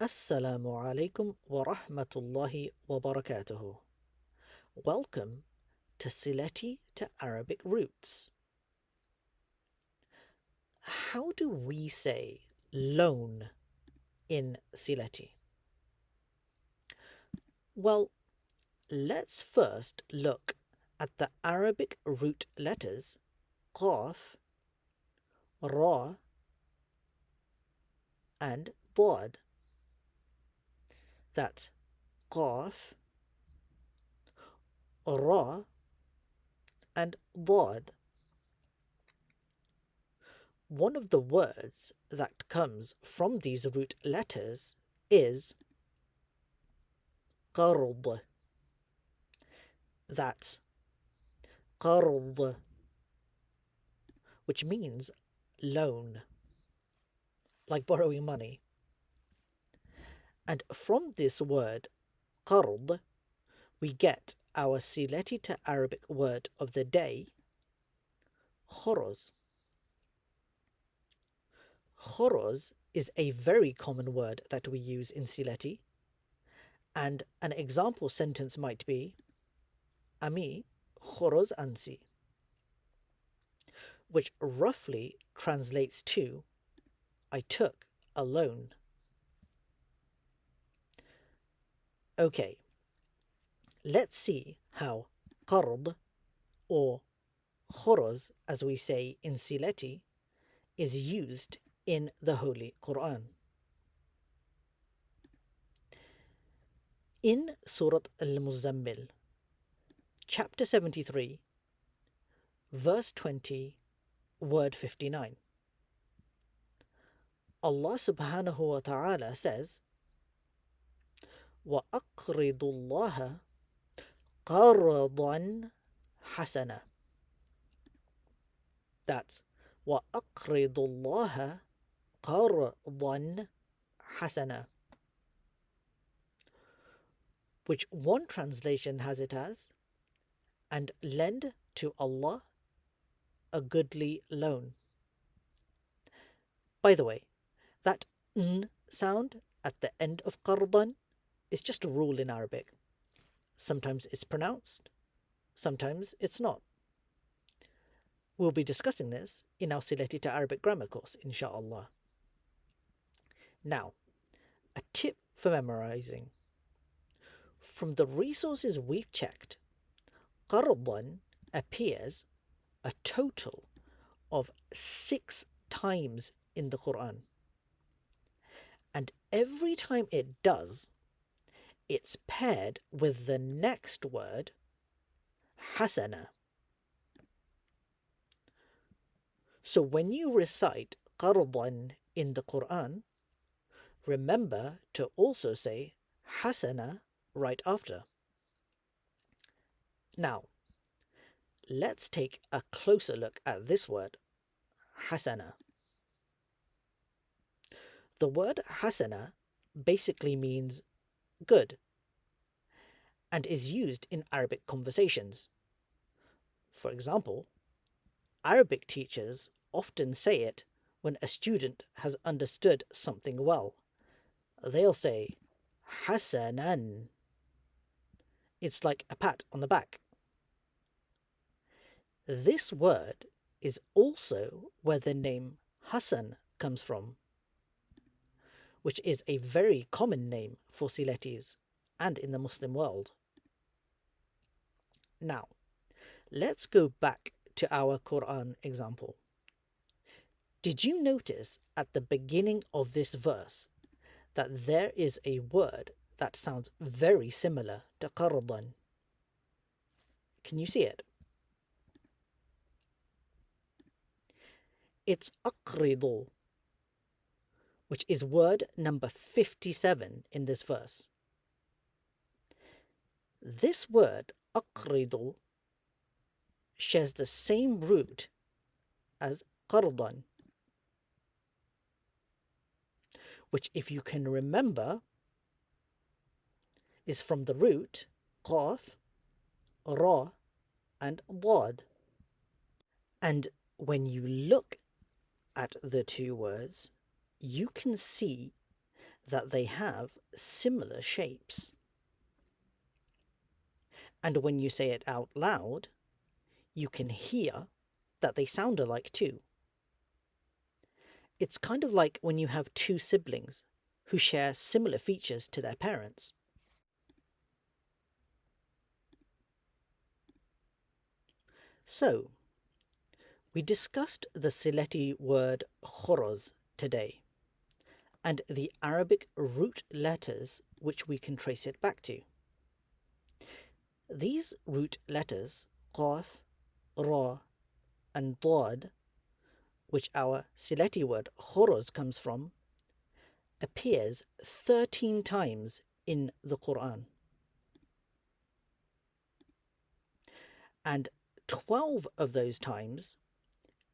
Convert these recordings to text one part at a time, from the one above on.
Assalamu alaikum wa rahmatullahi wa barakatuhu. Welcome to Sylheti to Arabic Roots. How do we say loan in Sylheti? Well, let's first look at the Arabic root letters Qaf, Ra, and Dad. That's Qaf, Ra, and Dad. One of the words that comes from these root letters is qard. That's qard, which means loan, like borrowing money. And from this word qard, we get our Sylheti to Arabic word of the day, Khoroz. Khoroz is a very common word that we use in Sylheti, and an example sentence might be Ami Khoroz ansi, which roughly translates to I took a loan. Okay, let's see how qard, or Khoroz as we say in Sylheti, is used in the Holy Quran. In Surat Al-Muzammil, chapter 73, verse 20, word 59, Allah subhanahu wa ta'ala says, وَأَقْرِضُوا اللَّهَ قَرْضًا حَسَنًا. That's وَأَقْرِضُوا اللَّهَ قَرْضًا حَسَنًا, which one translation has it as, and lend to Allah a goodly loan. By the way, that n sound at the end of qardan is just a rule in Arabic. Sometimes it's pronounced, sometimes it's not. We'll be discussing this in our Sylheti to Arabic grammar course, insha'Allah. Now, a tip for memorizing. From the resources we've checked, qardan appears a total of 6 times in the Quran. And every time it does, it's paired with the next word, hasana. So when you recite qardan in the Quran, remember to also say hasana right after. Now, let's take a closer look at this word, hasana. The word hasana basically means good and is used in Arabic conversations. For example, Arabic teachers often say it when a student has understood something well. They'll say, Hasanan. It's like a pat on the back. This word is also where the name Hassan comes from, which is a very common name for Sylhetis and in the Muslim world. Now, let's go back to our Quran example. Did you notice at the beginning of this verse that there is a word that sounds very similar to qardan? Can you see it? It's aqridu, which is word number 57 in this verse. This word aqridu shares the same root as qardan, which, if you can remember, is from the root qaf, ra, and dad. And when you look at the two words, you can see that they have similar shapes. And when you say it out loud, you can hear that they sound alike too. It's kind of like when you have two siblings who share similar features to their parents. So, we discussed the Sylheti word Khoroz today, and the Arabic root letters which we can trace it back to. These root letters, Qaf, Ra, and Dad, which our Sylheti word Khoroz comes from, appears 13 times in the Quran. And 12 of those times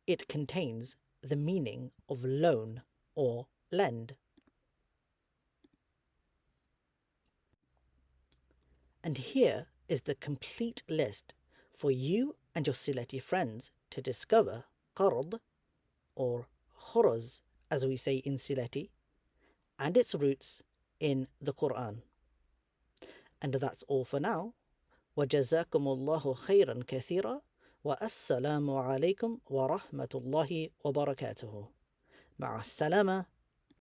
it contains the meaning of loan or lend. And here is the complete list for you and your Sylheti friends to discover Qard, or Khoroz as we say in Sylheti, and its roots in the Quran. And that's all for now. وجزاكم الله خيرا كثيرا والسلام عليكم ورحمة الله وبركاته. مع السلامة.